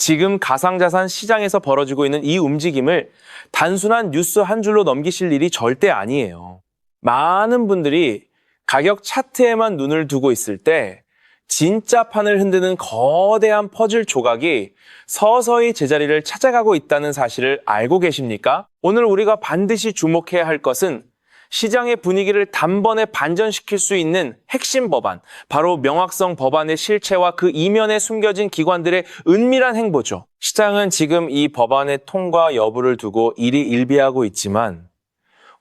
지금 가상자산 시장에서 벌어지고 있는 이 움직임을 단순한 뉴스 한 줄로 넘기실 일이 절대 아니에요. 많은 분들이 가격 차트에만 눈을 두고 있을 때 진짜 판을 흔드는 거대한 퍼즐 조각이 서서히 제자리를 찾아가고 있다는 사실을 알고 계십니까? 오늘 우리가 반드시 주목해야 할 것은 시장의 분위기를 단번에 반전시킬 수 있는 핵심 법안, 바로 명확성 법안의 실체와 그 이면에 숨겨진 기관들의 은밀한 행보죠. 시장은 지금 이 법안의 통과 여부를 두고 일희일비하고 있지만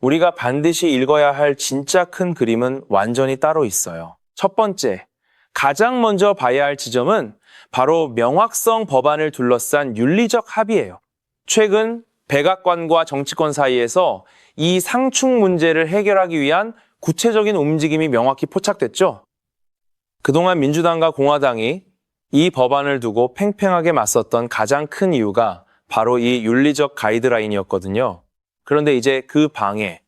우리가 반드시 읽어야 할 진짜 큰 그림은 완전히 따로 있어요. 첫 번째, 가장 먼저 봐야 할 지점은 바로 명확성 법안을 둘러싼 윤리적 합의예요. 최근 백악관과 정치권 사이에서 이 상충 문제를 해결하기 위한 구체적인 움직임이 명확히 포착됐죠. 그동안 민주당과 공화당이 이 법안을 두고 팽팽하게 맞섰던 가장 큰 이유가 바로 이 윤리적 가이드라인이었거든요. 그런데 이제 그 방에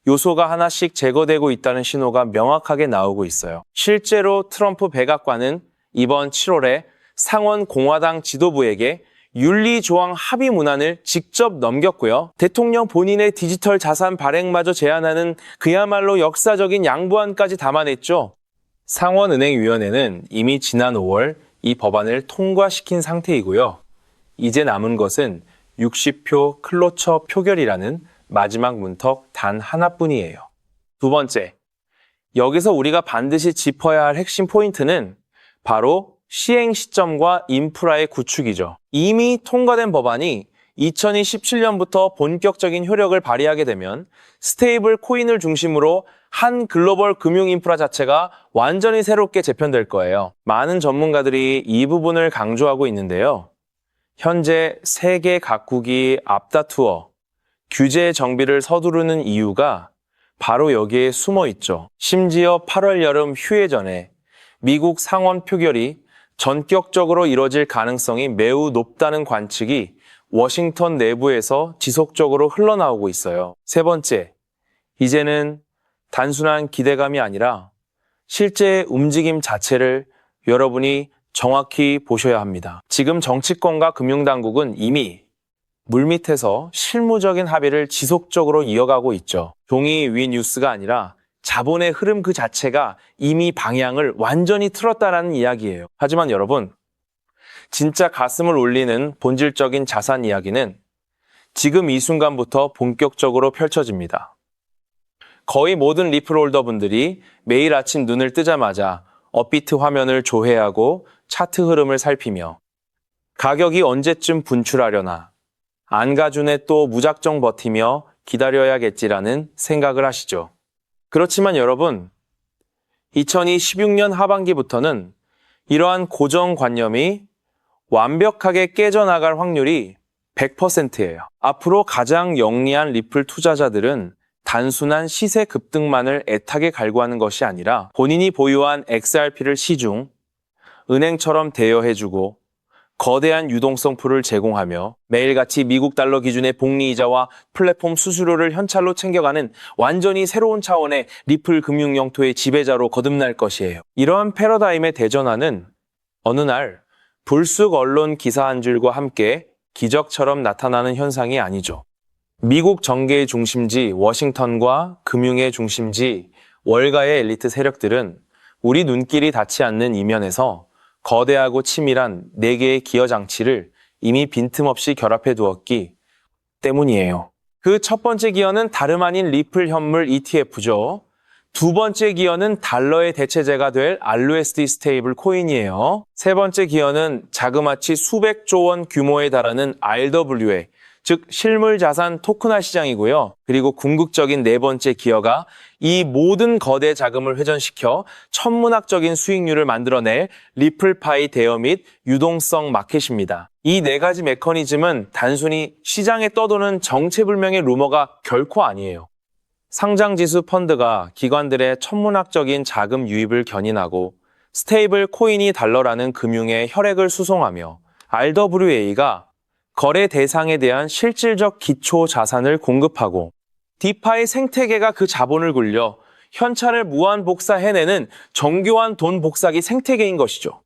요소가 하나씩 제거되고 있다는 신호가 명확하게 나오고 있어요. 실제로 트럼프 백악관은 이번 7월에 상원 공화당 지도부에게 윤리조항 합의 문안을 직접 넘겼고요. 대통령 본인의 디지털 자산 발행마저 제한하는 그야말로 역사적인 양보안까지 담아냈죠. 상원은행위원회는 이미 지난 5월 이 법안을 통과시킨 상태이고요. 이제 남은 것은 60표 클로처 표결이라는 마지막 문턱 단 하나뿐이에요. 두 번째, 여기서 우리가 반드시 짚어야 할 핵심 포인트는 바로 시행 시점과 인프라의 구축이죠. 이미 통과된 법안이 2017년부터 본격적인 효력을 발휘하게 되면 스테이블 코인을 중심으로 한 글로벌 금융 인프라 자체가 완전히 새롭게 재편될 거예요. 많은 전문가들이 이 부분을 강조하고 있는데요. 현재 세계 각국이 앞다투어 규제 정비를 서두르는 이유가 바로 여기에 숨어 있죠. 심지어 8월 여름 휴회 전에 미국 상원 표결이 전격적으로 이뤄질 가능성이 매우 높다는 관측이 워싱턴 내부에서 지속적으로 흘러나오고 있어요. 세 번째, 이제는 단순한 기대감이 아니라 실제 움직임 자체를 여러분이 정확히 보셔야 합니다. 지금 정치권과 금융당국은 이미 물밑에서 실무적인 합의를 지속적으로 이어가고 있죠. 종이 위 뉴스가 아니라 자본의 흐름 그 자체가 이미 방향을 완전히 틀었다라는 이야기예요. 하지만 여러분, 진짜 가슴을 울리는 본질적인 자산 이야기는 지금 이 순간부터 본격적으로 펼쳐집니다. 거의 모든 리플 홀더분들이 매일 아침 눈을 뜨자마자 업비트 화면을 조회하고 차트 흐름을 살피며 가격이 언제쯤 분출하려나, 안가준에 또 무작정 버티며 기다려야겠지라는 생각을 하시죠. 그렇지만 여러분, 2016년 하반기부터는 이러한 고정관념이 완벽하게 깨져나갈 확률이 100%예요. 앞으로 가장 영리한 리플 투자자들은 단순한 시세 급등만을 애타게 갈구하는 것이 아니라 본인이 보유한 XRP를 시중, 은행처럼 대여해주고 거대한 유동성 풀을 제공하며 매일같이 미국 달러 기준의 복리이자와 플랫폼 수수료를 현찰로 챙겨가는 완전히 새로운 차원의 리플 금융 영토의 지배자로 거듭날 것이에요. 이러한 패러다임의 대전환은 어느 날 불쑥 언론 기사 한 줄과 함께 기적처럼 나타나는 현상이 아니죠. 미국 정계의 중심지 워싱턴과 금융의 중심지 월가의 엘리트 세력들은 우리 눈길이 닿지 않는 이면에서 거대하고 치밀한 4개의 기여 장치를 이미 빈틈없이 결합해 두었기 때문이에요. 그 첫 번째 기여는 다름 아닌 리플 현물 ETF죠. 두 번째 기여는 달러의 대체제가 될 RUSD 스테이블 코인이에요. 세 번째 기여는 자그마치 수백조 원 규모에 달하는 RWA, 즉 실물 자산 토큰화 시장이고요. 그리고 궁극적인 네 번째 기여가 이 모든 거대 자금을 회전시켜 천문학적인 수익률을 만들어낼 리플파이 대여 및 유동성 마켓입니다. 이 네 가지 메커니즘은 단순히 시장에 떠도는 정체불명의 루머가 결코 아니에요. 상장지수 펀드가 기관들의 천문학적인 자금 유입을 견인하고 스테이블 코인이 달러라는 금융의 혈액을 수송하며 RWA가 거래 대상에 대한 실질적 기초 자산을 공급하고 디파이 생태계가 그 자본을 굴려 현찰을 무한 복사해내는 정교한 돈 복사기 생태계인 것이죠.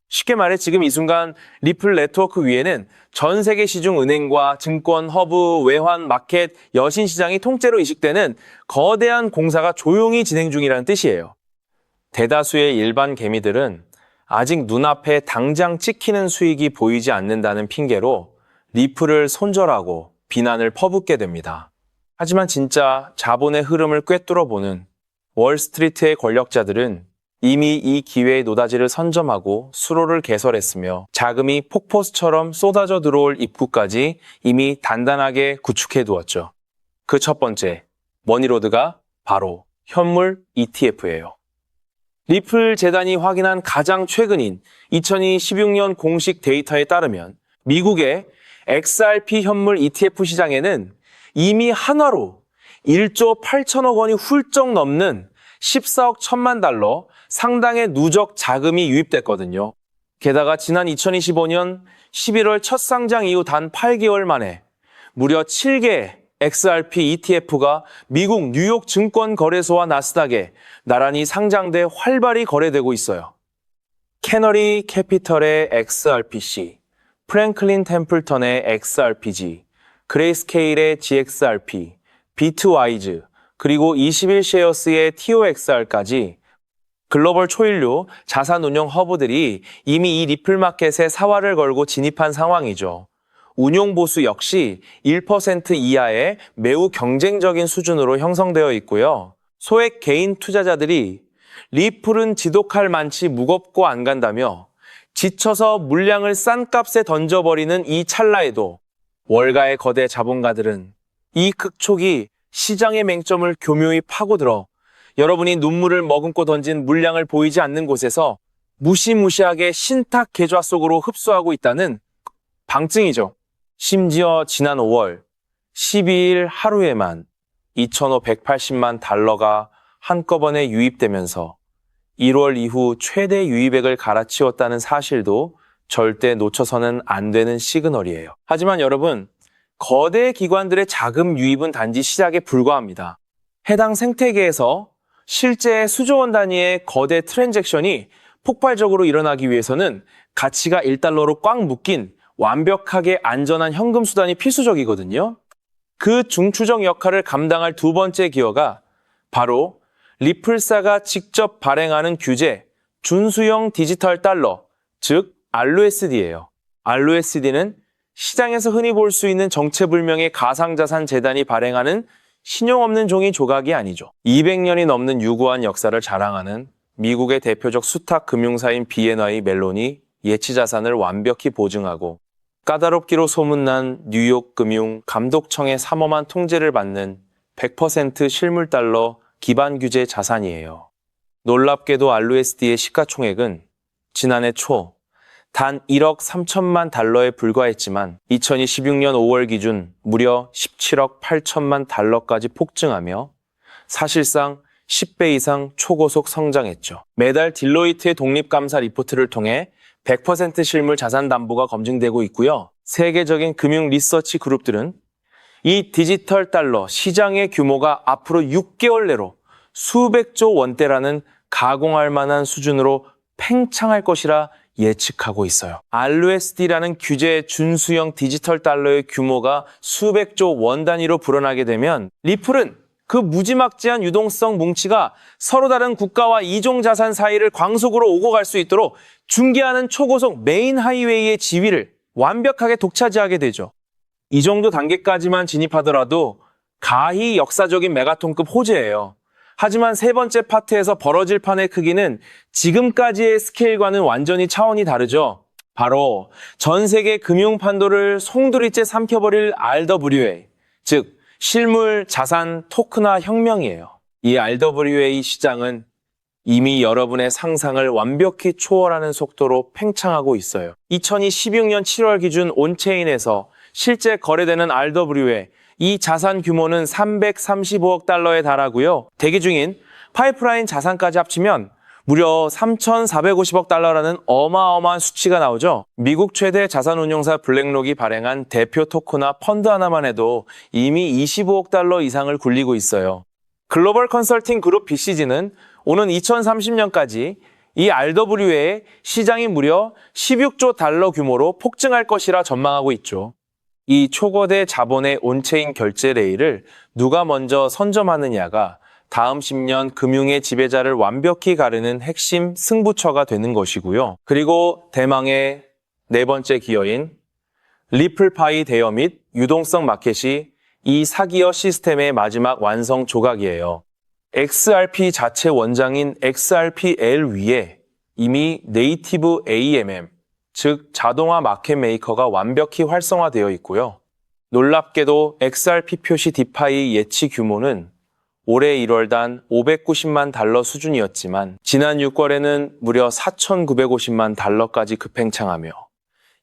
쉽게 말해 지금 이 순간 리플 네트워크 위에는 전 세계 시중 은행과 증권, 허브, 외환, 마켓, 여신 시장이 통째로 이식되는 거대한 공사가 조용히 진행 중이라는 뜻이에요. 대다수의 일반 개미들은 아직 눈앞에 당장 찍히는 수익이 보이지 않는다는 핑계로 리플을 손절하고 비난을 퍼붓게 됩니다. 하지만 진짜 자본의 흐름을 꿰뚫어보는 월스트리트의 권력자들은 이미 이 기회의 노다지를 선점하고 수로를 개설했으며 자금이 폭포수처럼 쏟아져 들어올 입구까지 이미 단단하게 구축해 두었죠. 그 첫 번째, 머니로드가 바로 현물 ETF예요. 리플 재단이 확인한 가장 최근인 2016년 공식 데이터에 따르면 미국의 XRP 현물 ETF 시장에는 이미 한화로 1조 8천억 원이 훌쩍 넘는 14억 1천만 달러 상당의 누적 자금이 유입됐거든요. 게다가 지난 2025년 11월 첫 상장 이후 단 8개월 만에 무려 7개의 XRP ETF가 미국 뉴욕 증권거래소와 나스닥에 나란히 상장돼 활발히 거래되고 있어요. 캐너리 캐피털의 XRPC, 프랭클린 템플턴의 XRPG, 그레이스케일의 GXRP, 비트와이즈, 그리고 21쉐어스의 TOXR까지 글로벌 초일류 자산운용 허브들이 이미 이 리플마켓에 사활을 걸고 진입한 상황이죠. 운용보수 역시 1% 이하의 매우 경쟁적인 수준으로 형성되어 있고요. 소액 개인 투자자들이 리플은 지독할 만치 무겁고 안 간다며 지쳐서 물량을 싼 값에 던져버리는 이 찰나에도 월가의 거대 자본가들은 이 극촉이 시장의 맹점을 교묘히 파고들어 여러분이 눈물을 머금고 던진 물량을 보이지 않는 곳에서 무시무시하게 신탁 계좌 속으로 흡수하고 있다는 방증이죠. 심지어 지난 5월 12일 하루에만 2,580만 달러가 한꺼번에 유입되면서 1월 이후 최대 유입액을 갈아치웠다는 사실도 절대 놓쳐서는 안 되는 시그널이에요. 하지만 여러분, 거대 기관들의 자금 유입은 단지 시작에 불과합니다. 해당 생태계에서 실제 수조 원 단위의 거대 트랜잭션이 폭발적으로 일어나기 위해서는 가치가 1달러로 꽉 묶인 완벽하게 안전한 현금 수단이 필수적이거든요. 그 중추적 역할을 감당할 두 번째 기여가 바로 리플사가 직접 발행하는 규제, 준수형 디지털 달러, 즉 RUSD예요. RUSD는 시장에서 흔히 볼 수 있는 정체불명의 가상자산 재단이 발행하는 신용 없는 종이 조각이 아니죠. 200년이 넘는 유구한 역사를 자랑하는 미국의 대표적 수탁 금융사인 BNY 멜론이 예치 자산을 완벽히 보증하고 까다롭기로 소문난 뉴욕 금융 감독청의 삼엄한 통제를 받는 100% 실물 달러 기반 규제 자산이에요. 놀랍게도 RUSD의 시가총액은 지난해 초 단 1억 3천만 달러에 불과했지만 2026년 5월 기준 무려 17억 8천만 달러까지 폭증하며 사실상 10배 이상 초고속 성장했죠. 매달 딜로이트의 독립감사 리포트를 통해 100% 실물 자산 담보가 검증되고 있고요. 세계적인 금융 리서치 그룹들은 이 디지털 달러 시장의 규모가 앞으로 6개월 내로 수백조 원대라는 가공할 만한 수준으로 팽창할 것이라 예측하고 있어요. RUSD라는 규제 준수형 디지털 달러의 규모가 수백조 원 단위로 불어나게 되면 리플은 그 무지막지한 유동성 뭉치가 서로 다른 국가와 이종 자산 사이를 광속으로 오고 갈 수 있도록 중개하는 초고속 메인 하이웨이의 지위를 완벽하게 독차지하게 되죠. 이 정도 단계까지만 진입하더라도 가히 역사적인 메가톤급 호재예요. 하지만 세 번째 파트에서 벌어질 판의 크기는 지금까지의 스케일과는 완전히 차원이 다르죠. 바로 전 세계 금융 판도를 송두리째 삼켜버릴 RWA, 즉 실물 자산 토큰화 혁명이에요. 이 RWA 시장은 이미 여러분의 상상을 완벽히 초월하는 속도로 팽창하고 있어요. 2016년 7월 기준 온체인에서 실제 거래되는 RWA, 이 자산 규모는 335억 달러에 달하고요. 대기 중인 파이프라인 자산까지 합치면 무려 3,450억 달러라는 어마어마한 수치가 나오죠. 미국 최대 자산운용사 블랙록이 발행한 대표 토큰화 펀드 하나만 해도 이미 25억 달러 이상을 굴리고 있어요. 글로벌 컨설팅 그룹 BCG는 오는 2030년까지 이 RWA의 시장이 무려 16조 달러 규모로 폭증할 것이라 전망하고 있죠. 이 초거대 자본의 온체인 결제 레일을 누가 먼저 선점하느냐가 다음 10년 금융의 지배자를 완벽히 가르는 핵심 승부처가 되는 것이고요. 그리고 대망의 네 번째 기어인 리플파이 대여 및 유동성 마켓이 이 사기어 시스템의 마지막 완성 조각이에요. XRP 자체 원장인 XRP-L 위에 이미 네이티브 AMM, 즉 자동화 마켓 메이커가 완벽히 활성화되어 있고요. 놀랍게도 XRP 표시 디파이 예치 규모는 올해 1월 단 590만 달러 수준이었지만 지난 6월에는 무려 4,950만 달러까지 급행창하며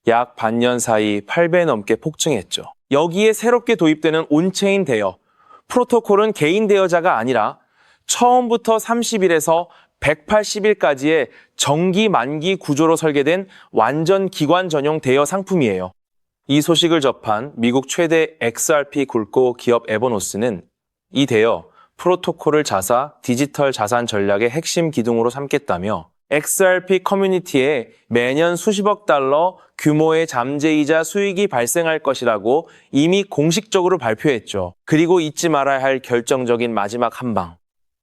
약 반년 사이 8배 넘게 폭증했죠. 여기에 새롭게 도입되는 온체인 대여, 프로토콜은 개인 대여자가 아니라 처음부터 30일에서 180일까지의 정기 만기 구조로 설계된 완전 기관 전용 대여 상품이에요. 이 소식을 접한 미국 최대 XRP 굴고 기업 에버노스는 이 대여, 프로토콜을 자사 디지털 자산 전략의 핵심 기둥으로 삼겠다며 XRP 커뮤니티에 매년 수십억 달러 규모의 잠재이자 수익이 발생할 것이라고 이미 공식적으로 발표했죠. 그리고 잊지 말아야 할 결정적인 마지막 한 방.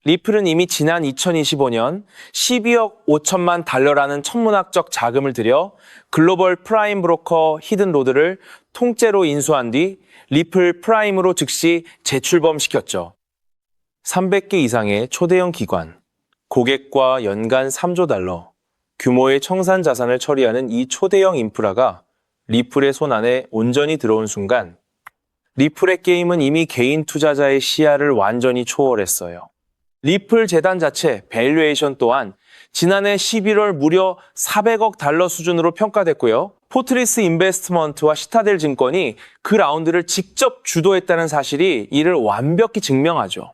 리플은 이미 지난 2025년 12억 5천만 달러라는 천문학적 자금을 들여 글로벌 프라임 브로커 히든로드를 통째로 인수한 뒤 리플 프라임으로 즉시 재출범시켰죠. 300개 이상의 초대형 기관, 고객과 연간 3조 달러, 규모의 청산 자산을 처리하는 이 초대형 인프라가 리플의 손 안에 온전히 들어온 순간 리플의 게임은 이미 개인 투자자의 시야를 완전히 초월했어요. 리플 재단 자체 밸류에이션 또한 지난해 11월 무려 400억 달러 수준으로 평가됐고요. 포트리스 인베스트먼트와 시타델 증권이 그 라운드를 직접 주도했다는 사실이 이를 완벽히 증명하죠.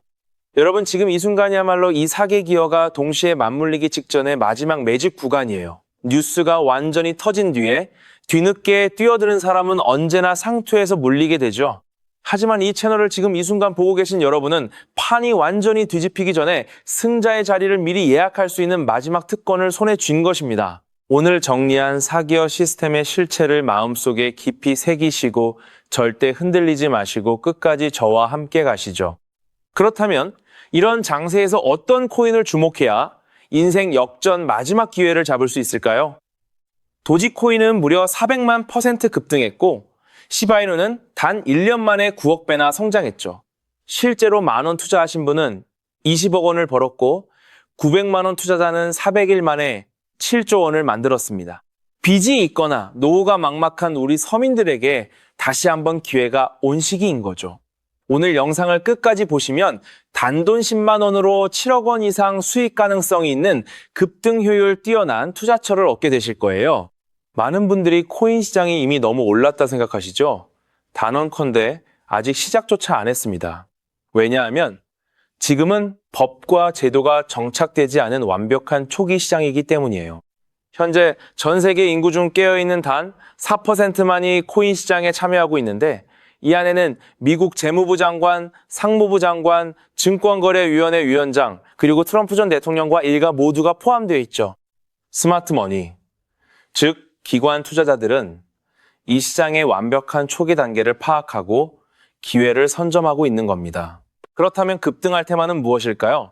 여러분, 지금 이 순간이야말로 이 4개 기어가 동시에 맞물리기 직전의 마지막 매직 구간이에요. 뉴스가 완전히 터진 뒤에 뒤늦게 뛰어드는 사람은 언제나 상투에서 물리게 되죠. 하지만 이 채널을 지금 이 순간 보고 계신 여러분은 판이 완전히 뒤집히기 전에 승자의 자리를 미리 예약할 수 있는 마지막 특권을 손에 쥔 것입니다. 오늘 정리한 사기어 시스템의 실체를 마음속에 깊이 새기시고 절대 흔들리지 마시고 끝까지 저와 함께 가시죠. 그렇다면 이런 장세에서 어떤 코인을 주목해야 인생 역전 마지막 기회를 잡을 수 있을까요? 도지코인은 무려 400만 % 급등했고 시바이누는 단 1년 만에 9억 배나 성장했죠. 실제로 만원 투자하신 분은 20억 원을 벌었고 900만 원 투자자는 400일 만에 7조 원을 만들었습니다. 빚이 있거나 노후가 막막한 우리 서민들에게 다시 한번 기회가 온 시기인 거죠. 오늘 영상을 끝까지 보시면 단돈 10만 원으로 7억 원 이상 수익 가능성이 있는 급등 효율 뛰어난 투자처를 얻게 되실 거예요. 많은 분들이 코인 시장이 이미 너무 올랐다 생각하시죠? 단언컨대 아직 시작조차 안 했습니다. 왜냐하면 지금은 법과 제도가 정착되지 않은 완벽한 초기 시장이기 때문이에요. 현재 전 세계 인구 중 깨어있는 단 4%만이 코인 시장에 참여하고 있는데 이 안에는 미국 재무부 장관, 상무부 장관, 증권거래위원회 위원장, 그리고 트럼프 전 대통령과 일가 모두가 포함되어 있죠. 스마트 머니, 즉 기관 투자자들은 이 시장의 완벽한 초기 단계를 파악하고 기회를 선점하고 있는 겁니다. 그렇다면 급등할 테마는 무엇일까요?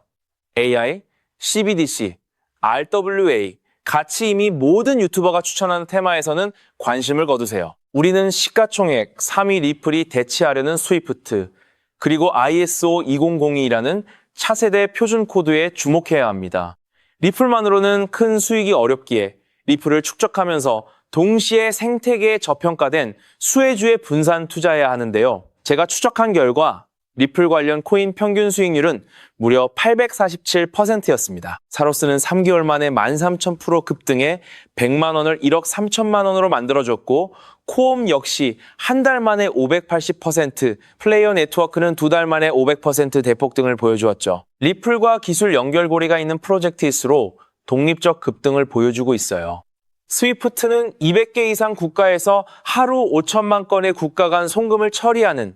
AI, CBDC, RWA, 같이 이미 모든 유튜버가 추천하는 테마에서는 관심을 거두세요. 우리는 시가총액 3위 리플이 대치하려는 스위프트, 그리고 ISO 2002라는 차세대 표준 코드에 주목해야 합니다. 리플만으로는 큰 수익이 어렵기에 리플을 축적하면서 동시에 생태계에 저평가된 수혜주에 분산 투자해야 하는데요. 제가 추적한 결과 리플 관련 코인 평균 수익률은 무려 847%였습니다. 사로스는 3개월 만에 13,000% 급등해 100만 원을 1억 3천만 원으로 만들어줬고 코엄 역시 한 달 만에 580%, 플레이어 네트워크는 2달 만에 500% 대폭등을 보여주었죠. 리플과 기술 연결고리가 있는 프로젝트일수록 독립적 급등을 보여주고 있어요. 스위프트는 200개 이상 국가에서 하루 5천만 건의 국가 간 송금을 처리하는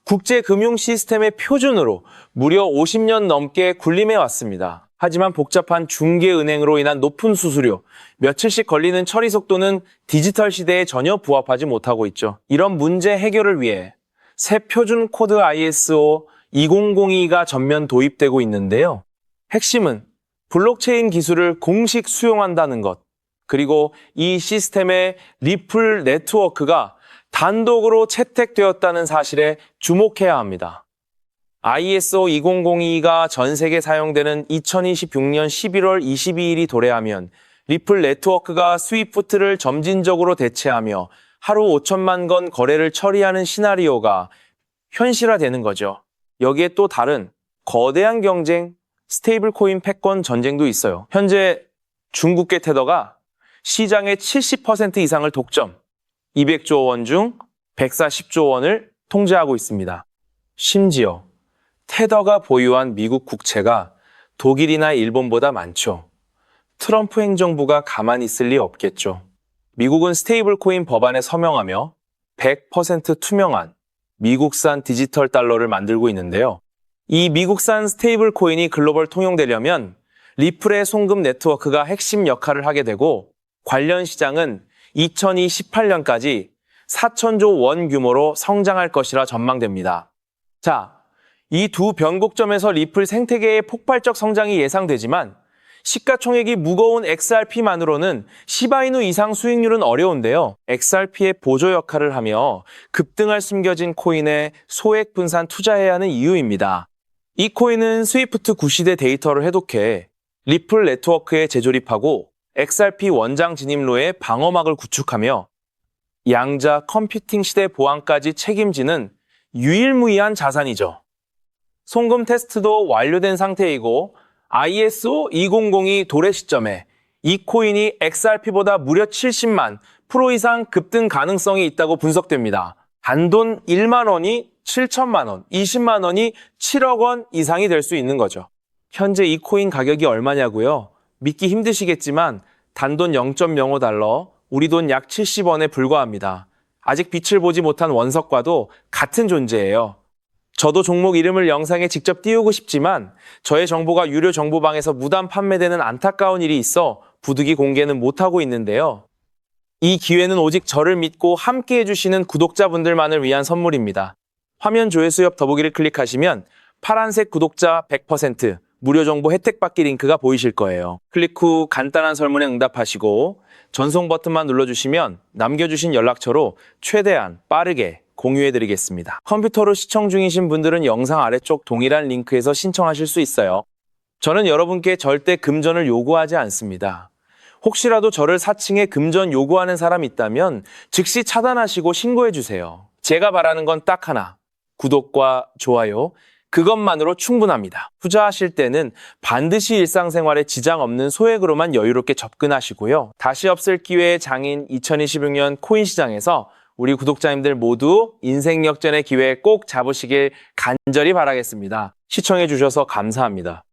국제금융 시스템의 표준으로 무려 50년 넘게 군림해 왔습니다. 하지만 복잡한 중개은행으로 인한 높은 수수료, 며칠씩 걸리는 처리 속도는 디지털 시대에 전혀 부합하지 못하고 있죠. 이런 문제 해결을 위해 새 표준 코드 ISO 2002가 전면 도입되고 있는데요. 핵심은 블록체인 기술을 공식 수용한다는 것, 그리고 이 시스템의 리플 네트워크가 단독으로 채택되었다는 사실에 주목해야 합니다. ISO 2002가 전 세계 사용되는 2026년 11월 22일이 도래하면 리플 네트워크가 스위프트를 점진적으로 대체하며 하루 5천만 건 거래를 처리하는 시나리오가 현실화되는 거죠. 여기에 또 다른 거대한 경쟁, 스테이블 코인 패권 전쟁도 있어요. 현재 중국계 테더가 시장의 70% 이상을 독점, 200조 원 중 140조 원을 통제하고 있습니다. 심지어 테더가 보유한 미국 국채가 독일이나 일본보다 많죠. 트럼프 행정부가 가만히 있을 리 없겠죠. 미국은 스테이블 코인 법안에 서명하며 100% 투명한 미국산 디지털 달러를 만들고 있는데요. 이 미국산 스테이블 코인이 글로벌 통용되려면 리플의 송금 네트워크가 핵심 역할을 하게 되고 관련 시장은 2028년까지 4천조 원 규모로 성장할 것이라 전망됩니다. 자, 이 두 변곡점에서 리플 생태계의 폭발적 성장이 예상되지만 시가총액이 무거운 XRP만으로는 시바이누 이상 수익률은 어려운데요. XRP의 보조 역할을 하며 급등할 숨겨진 코인에 소액 분산 투자해야 하는 이유입니다. 이 코인은 스위프트 구시대 데이터를 해독해 리플 네트워크에 재조립하고 XRP 원장 진입로에 방어막을 구축하며 양자 컴퓨팅 시대 보안까지 책임지는 유일무이한 자산이죠. 송금 테스트도 완료된 상태이고 ISO 2002 도래 시점에 이 코인이 XRP보다 무려 70만 프로 이상 급등 가능성이 있다고 분석됩니다. 단돈 1만 원이 7천만 원, 20만 원이 7억 원 이상이 될 수 있는 거죠. 현재 이 코인 가격이 얼마냐고요? 믿기 힘드시겠지만 단돈 0.05달러, 우리 돈 약 70원에 불과합니다. 아직 빛을 보지 못한 원석과도 같은 존재예요. 저도 종목 이름을 영상에 직접 띄우고 싶지만 저의 정보가 유료 정보방에서 무단 판매되는 안타까운 일이 있어 부득이 공개는 못하고 있는데요. 이 기회는 오직 저를 믿고 함께 해주시는 구독자분들만을 위한 선물입니다. 화면 조회수 옆 더보기를 클릭하시면 파란색 구독자 100% 무료 정보 혜택 받기 링크가 보이실 거예요. 클릭 후 간단한 설문에 응답하시고 전송 버튼만 눌러주시면 남겨주신 연락처로 최대한 빠르게 공유해드리겠습니다. 컴퓨터로 시청 중이신 분들은 영상 아래쪽 동일한 링크에서 신청하실 수 있어요. 저는 여러분께 절대 금전을 요구하지 않습니다. 혹시라도 저를 사칭해 금전 요구하는 사람이 있다면 즉시 차단하시고 신고해주세요. 제가 바라는 건 딱 하나, 구독과 좋아요, 그것만으로 충분합니다. 투자하실 때는 반드시 일상생활에 지장 없는 소액으로만 여유롭게 접근하시고요. 다시 없을 기회의 장인 2026년 코인 시장에서 우리 구독자님들 모두 인생 역전의 기회 꼭 잡으시길 간절히 바라겠습니다. 시청해 주셔서 감사합니다.